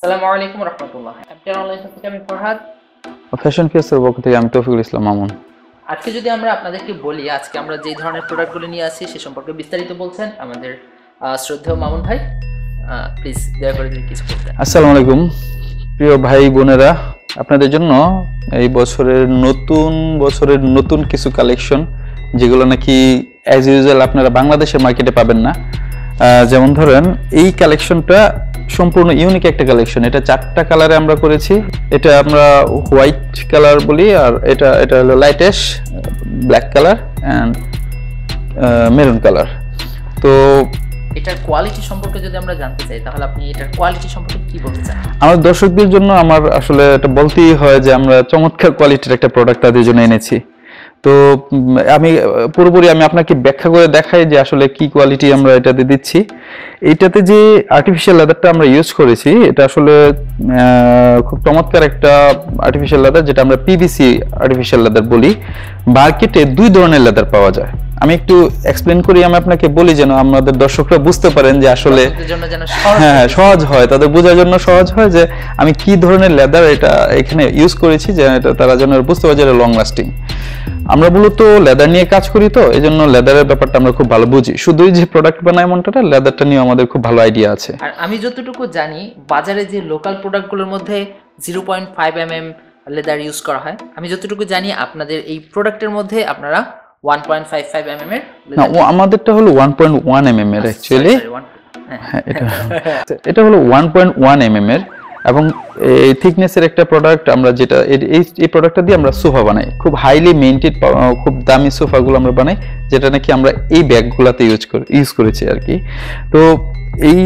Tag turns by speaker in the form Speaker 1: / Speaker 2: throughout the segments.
Speaker 1: আসসালামু আলাইকুম রহমতুল্লাহ। Captain online থেকে আমি ফরহাদ।
Speaker 2: ফ্যাশন ফিয়ার্সের পক্ষ থেকে আমি তৌফিকুল ইসলাম মামুন।
Speaker 1: আজকে যদি আমরা আপনাদেরকে বলি আজকে আমরা যে ধরনের প্রোডাক্টগুলো নিয়ে আসি সে সম্পর্কে বিস্তারিত বলছেন আমাদের শ্রদ্ধেয় মামুন ভাই। প্লিজ দয়া করে যদি কিছু বলতেন।
Speaker 2: আসসালামু আলাইকুম প্রিয় ভাই বোনেরা, আপনাদের জন্য এই বছরের নতুন কিছু কালেকশন যেগুলো নাকি অ্যাজ ইউজুয়াল আপনারা বাংলাদেশের মার্কেটে পাবেন না। যেমন ধরেন এই কালেকশনটা সম্পূর্ণ ইউনিক একটা কালেকশন। এটা 4টা কালারে আমরা করেছি। এটা আমরা হোয়াইট কালার বলি, আর এটা হলো lightish black colour and maroon colour. তো
Speaker 1: এটার কোয়ালিটি সম্পর্কে যদি আমরা জানতে চাই তাহলে আপনি এটার কোয়ালিটি সম্পর্কে কি বলতে চান?
Speaker 2: আমার দর্শকদের জন্য আমার আসলে এটা বলতেই হয় যে আমরা চমৎকার কোয়ালিটির একটা প্রোডাক্ট তাদের জন্য এনেছি। তো আমি পুরোপুরি আপনাকে ব্যাখ্যা করে দেখাই যে আসলে কি কোয়ালিটি আমরা এটাতে দিচ্ছি। এইটাতে যে আর্টিফিশিয়াল লেদারটা আমরা ইউজ করেছি এটা আসলে খুব চমৎকার একটা আর্টিফিশিয়াল লেদার, যেটা আমরা পিভিসি আর্টিফিশিয়াল লেদার বলি। মার্কেটে 2 ধরনের লেদার পাওয়া যায়। আমি একটু এক্সপ্লেন করি, আমি আপনাকে বলি যেন আমাদের দর্শকরা বুঝতে পারেন যে আসলে হ্যাঁ সহজ হয়, তাদের বোঝার জন্য সহজ হয় যে আমি কি ধরনের লেদার এটা এখানে ইউজ করেছি, যে এটা তারা যেন বুঝতে পারে যে লং লাস্টিং। আমরা মূলত লেদার নিয়ে কাজ করি, তো এই জন্য লেদারের ব্যাপারটা আমরা খুব ভালো বুঝি। শুধুই যে প্রোডাক্ট বানাই এমনটা, লেদারটা নিয়ে আমাদের খুব ভালো আইডিয়া আছে।
Speaker 1: আর আমি যতটুকু জানি বাজারে যে লোকাল প্রোডাক্টগুলোর মধ্যে 0.5 mm লেদার ইউজ করা হয়, আমি যতটুকু জানি আপনাদের এই প্রোডাক্টের মধ্যে আপনারা 1.55 mm এর
Speaker 2: না, আমাদেরটা হলো 1.1 mm এর অ্যাকচুয়ালি। হ্যাঁ, এটা হলো 1.1 mm এর, এবং এই থিকনেসের একটা প্রোডাক্ট। আমরা যেটা এই প্রোডাক্টটা দিয়ে আমরা সোফা বানাই, খুব হাইলি মেইনটেড, খুব দামি সোফাগুলো আমরা বানাই, যেটা নাকি আমরা এই ব্যাগগুলোতে ইউজ করেছি আর কি। তো এই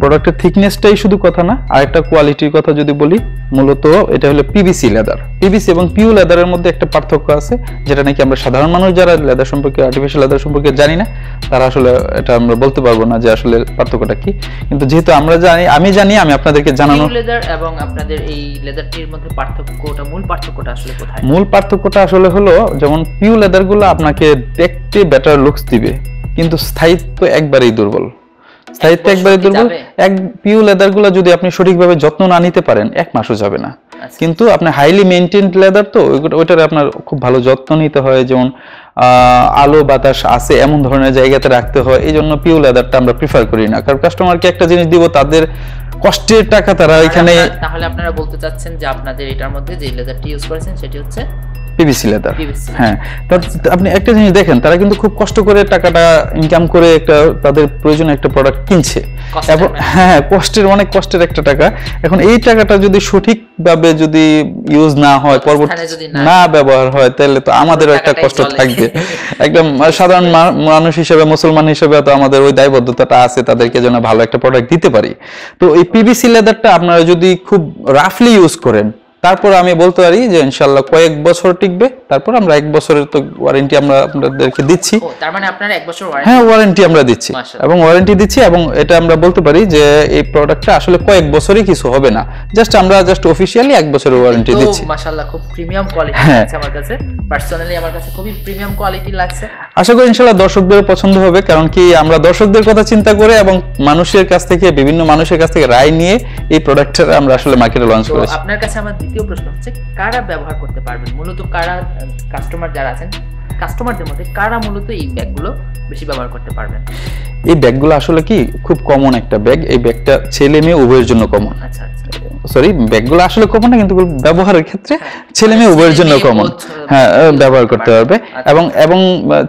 Speaker 2: প্রোডাক্টের থিকনেসটাই শুধু কথা না, আরেকটা কোয়ালিটির কথা যদি বলি, মূলত এটা হলো পিভিসি লেদার। পিভিসি এবং পিউ লেদারের মধ্যে একটা পার্থক্য আছে, যেটা নাকি আমরা সাধারণ মানুষ যারা লেদার সম্পর্কে, আর্টিফিশিয়াল লেদার সম্পর্কে জানি না, তারা আসলে এটা আমরা বলতে পারবো না যে আসলে পার্থক্যটা কি। কিন্তু যেহেতু আমি জানি, আমি আপনাদেরকে জানানো।
Speaker 1: লেদার এবং আপনাদের এই লেদারটির মধ্যে মূল পার্থক্যটা আসলে কোথায়?
Speaker 2: মূল পার্থক্যটা আসলে হলো, যেমন পিউ লেদারগুলো আপনাকে দেখতে বেটার লুকস দিবে, কিন্তু স্থায়িত্ব একবারেই দুর্বল। পিউ লেদারগুলো যদি আপনি সঠিকভাবে যত্ন না নিতে পারেন 1 মাসও যাবে না। কিন্তু আপনি হাইলি মেইনটেইনড লেদার, তো ওইটার আপনার খুব ভালো যত্ন নিতে হয়, যেমন আলো বাতাস আছে এমন ধরনের জায়গাতে রাখতে হয়। এই জন্য পিউ লেদারটা আমরা প্রিফার করি না, কারণ কাস্টমারকে একটা জিনিস দিব, তাদের কষ্টের টাকা তারা এখানে।
Speaker 1: তাহলে আপনারা বলতে চাচ্ছেন যে আপনাদের এটার মধ্যে যে লেদারটি ইউজ করেছেন সেটি হচ্ছে
Speaker 2: পিভিসি লেদার। হ্যাঁ, আপনি একটা জিনিস দেখেন, তারা কিন্তু খুব কষ্ট করে টাকাটা ইনকাম করে একটা তাদের প্রয়োজনে একটা প্রোডাক্ট কিনছে, এবং হ্যাঁ অনেক কষ্টের একটা টাকা। এখন এই টাকাটা যদি সঠিকভাবে যদি ইউজ না হয়, পরবর্তীতে না ব্যবহার হয়, তাহলে তো আমাদেরও একটা কষ্ট থাকবে। একদম সাধারণ মানুষ হিসেবে, মুসলমান হিসেবে তো আমাদের ওই দায়বদ্ধতাটা আছে, তাদেরকে যেন ভালো একটা প্রোডাক্ট দিতে পারি। তো এই পিভিসি লেদারটা আপনারা যদি খুব রাফলি ইউজ করেন, তারপর আমি বলতে পারি যে ইনশাআল্লাহ কয়েক বছর টিকবে। তারপর আমরা 1 বছরের তো ওয়ারেন্টি আমরা আপনাদেরকে দিচ্ছি।
Speaker 1: তার মানে আপনারা 1 বছর ওয়ারেন্টি?
Speaker 2: হ্যাঁ, ওয়ারেন্টি আমরা দিচ্ছি, এবং ওয়ারেন্টি দিচ্ছি, এবং এটা আমরা বলতে পারি যে এই প্রোডাক্টটা আসলে কয়েক বছরই কিছু হবে না, আমরা অফিশিয়ালি 1 বছরের ওয়ারেন্টি দিচ্ছি।
Speaker 1: মাশাআল্লাহ, খুব প্রিমিয়াম কোয়ালিটি আছে আমার কাছে। পার্সোনালি আমার কাছে খুবই প্রিমিয়াম কোয়ালিটি লাগছে।
Speaker 2: আশা করি ইনশাআল্লাহ দর্শকদের পছন্দ হবে, কারণ কি আমরা দর্শকদের কথা চিন্তা করে এবং মানুষের কাছ থেকে, বিভিন্ন মানুষের কাছ থেকে রায় নিয়ে এই প্রোডাক্টটা আমরা আসলে মার্কেটে লঞ্চ করেছি।
Speaker 1: আপনার কাছে আমার দ্বিতীয় প্রশ্ন হচ্ছে, কারা ব্যবহার করতে পারবেন? মূলত কারা কাস্টমার যারা আছেন, কাস্টমারদের মধ্যে কারা মূলত এই ব্যাগগুলো বেশি ব্যবহার করতে পারবেন?
Speaker 2: এই ব্যাগগুলো আসলে কি খুব কমন একটা ব্যাগ। এই ব্যাগটা ছেলে মেয়ে উভয়ের জন্য কমন।
Speaker 1: আচ্ছা,
Speaker 2: সরি, ব্যাগগুলো আসলে কমন না, কিন্তু ব্যবহারের ক্ষেত্রে ছেলে মেয়ে উভয়ের জন্য কমন। হ্যাঁ, ব্যবহার করতে পারবে, এবং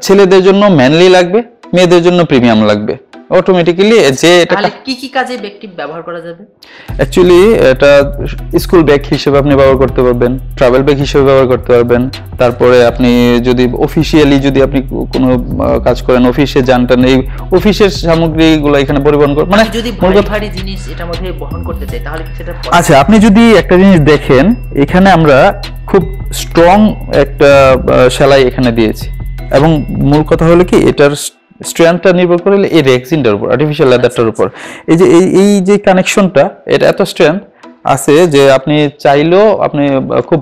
Speaker 2: ছেলেদের জন্য ম্যানলি লাগবে, মেয়েদের জন্য প্রিমিয়াম লাগবে অটোমেটিক্যালি। যে এটা
Speaker 1: কি কাজে ব্যাগটি ব্যবহার করা যাবে?
Speaker 2: অ্যাকচুয়ালি এটা স্কুল ব্যাগ হিসেবে আপনি ব্যবহার করতে পারবেন, ট্রাভেল ব্যাগ হিসেবে ব্যবহার করতে পারবেন। তারপরে আপনি যদি অফিশিয়ালি যদি আপনি কোনো কাজ করেন, অফিসে যানটান, এই অফিসের সামগ্রীগুলো এখানে পরিবহন করেন, মানে
Speaker 1: যদি ভারী জিনিস এটার মধ্যে বহন করতে চাই তাহলে সেটা।
Speaker 2: আচ্ছা, আপনি যদি একটা জিনিস দেখেন, এখানে আমরা খুব স্ট্রং একটা সেলাই এখানে দিয়েছি, এবং মূল কথা হলো কি এটার স্ট্রেংথটা নির্ভর করে এই রেক্সিনটার উপর, আর্টিফিশিয়াল লেদারটার উপর। এই যে কানেকশনটা, এটা এত স্ট্রেংথ আছে যে আপনি চাইলেও আপনি খুব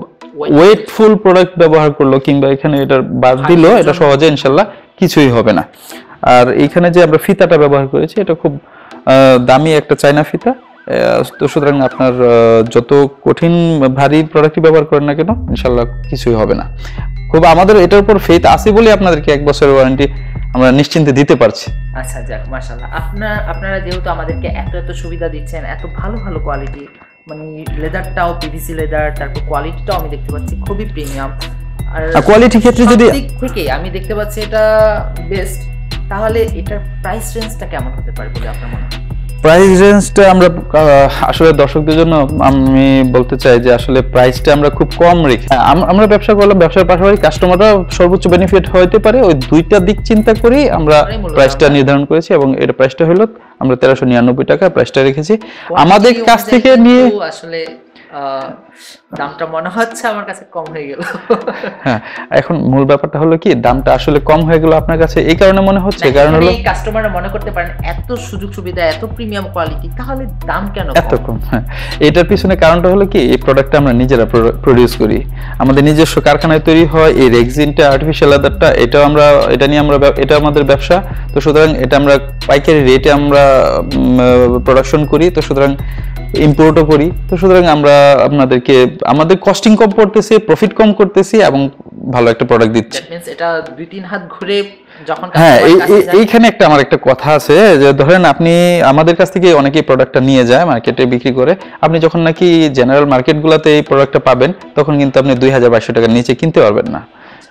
Speaker 2: ওয়েটফুল প্রোডাক্ট ব্যবহার করলো, কিংবা এখানে এটার বাদ দিল, এটা সহজে ইনশাল্লাহ কিছুই হবে না। আর এখানে যে আমরা ফিতাটা ব্যবহার করেছি, এটা খুব দামি একটা চায়না ফিতা, তো সুতরাং আপনার যত কঠিন ভারী প্রোডাক্টই ব্যবহার করেন না কেন ইনশাল্লাহ কিছুই হবে না। খুব আমাদের এটার উপর ফেথ আছে বলে আপনাদেরকে 1 বছরের ওয়ারেন্টি আমরা নিশ্চিন্তে দিতে পারছি।
Speaker 1: আচ্ছা যাক মাশাআল্লাহ, আপনারা যেহেতু আমাদেরকে এত সুবিধা দিচ্ছেন, এত ভালো কোয়ালিটি, মানে লেদারটাও পিভিসি লেদার, তারপর কোয়ালিটিটাও আমি দেখতে পাচ্ছি খুবই প্রিমিয়াম, আর
Speaker 2: কোয়ালিটি ক্ষেত্রে যদি
Speaker 1: দিক থেকে আমি দেখতে পাচ্ছি এটা বেস্ট, তাহলে এটার প্রাইস রেঞ্জটা কেমন হতে পারে বলে আপনার মনে হয়?
Speaker 2: প্রাইস রেঞ্জটা আমরা আসলে দর্শকদের জন্য আমি বলতে চাই যে আসলে প্রাইসটা আমরা খুব কম রেখে আমরা ব্যবসা করলাম, ব্যবসার পাশাপাশি কাস্টমাররা সর্বোচ্চ বেনিফিট হতে পারে, ওই দুইটা দিক চিন্তা করেই আমরা প্রাইসটা নির্ধারণ করেছি এবং এর প্রাইসটা হলো আমরা 1399 টাকা প্রাইসটা রেখেছি। আমাদের কাছ থেকে নিয়ে
Speaker 1: আসলে দামটা মনে হচ্ছে আমার কাছে কম হয়ে গেল।
Speaker 2: হ্যাঁ, এখন মূল ব্যাপারটা হলো কি দামটা আসলে কম হয়ে গেল আপনার কাছে এই কারণে মনে হচ্ছে, কারণ হলো
Speaker 1: কাস্টমাররা মনে করতে পারেন এত সুযোগ সুবিধা, এত প্রিমিয়াম কোয়ালিটি, তাহলে দাম কেন
Speaker 2: এত কম? হ্যাঁ, এটার পিছনে কারণটা হলো কি এই প্রোডাক্টটা আমরা নিজেরা প্রোডিউস করি, আমাদের নিজস্ব কারখানায় তৈরি হয়। এই রেক্সিনটা আর্টিফিশিয়াল লেদারটা এটা নিয়ে আমরা এটা আমাদের ব্যবসা। তো সুতরাং এটা আমরা পাইকারি রেটে আমরা প্রোডাকশন করি, তো সুতরাং ইম্পোর্টও করি। তো সুতরাং আমরা আপনাদেরকে আমাদের কস্টিং কম করতেছি, প্রফিট কম করতেছি এবং ভালো একটা প্রোডাক্ট দিচ্ছি।
Speaker 1: দ্যাট মিন্স এটা 2-3 হাত ঘুরে যখন
Speaker 2: হ্যাঁ, এইখানে একটা আমার একটা কথা আছে যে ধরেন আপনি আমাদের কাছ থেকে অনেকেই প্রোডাক্টটা নিয়ে যায় মার্কেটে বিক্রি করে, আপনি যখন নাকি জেনারেল মার্কেটগুলোতে এই প্রোডাক্টটা পাবেন তখন কিন্তু আপনি 2200 টাকার নিচে কিনতে পারবেন না,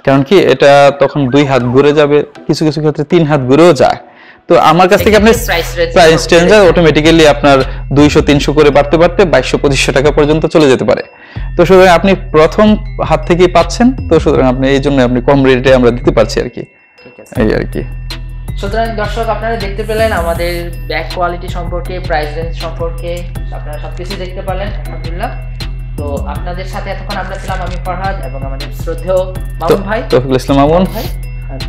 Speaker 2: কারণ কি এটা তখন 2 হাত ঘুরে যাবে, কিছু কিছু ক্ষেত্রে 3 হাত ঘুরেও যায়। তো আমার কাছ থেকে আপনি প্রাইস চেঞ্জার অটোমেটিক্যালি আপনার 200-300 করে বাড়তে বাড়তে 2200-2500 টাকা পর্যন্ত চলে যেতে পারে। তো সুতরাং আপনি প্রথম হাত থেকেই পাচ্ছেন, তো সুতরাং আপনি এই জন্য আপনি কম রেটে আমরা দিতে পারছি আর কি, এই আর কি।
Speaker 1: সুতরাং দর্শক আপনারা দেখতে পেলেন আমাদের ব্যাক কোয়ালিটি সম্পর্কে, প্রাইস রেঞ্জ সম্পর্কে, আপনারা সবকিছু দেখতে পেলেন আলহামদুলিল্লাহ। তো আপনাদের সাথে এতক্ষণ আমরা ছিলাম আমি ফরহাদ এবং আমাদের শ্রদ্ধেয় মামুন ভাই,
Speaker 2: তৌফিকুল ইসলাম মামুন
Speaker 1: ভাই।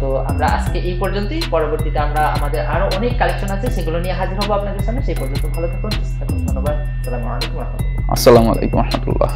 Speaker 1: তো আমরা আজকে এই পর্যন্তই, পরবর্তীতে আমরা আমাদের আরো অনেক কালেকশন আছে সেগুলো নিয়ে হাজির হবো আপনাদের সামনে। সেই পর্যন্ত ভালো থাকুন, সুস্থ থাকুন, ধন্যবাদ। আসসালামু আলাইকুম ওয়া রাহমাতুল্লাহ।
Speaker 2: আসসালামু আলাইকুম ওয়া রাহমাতুল্লাহ।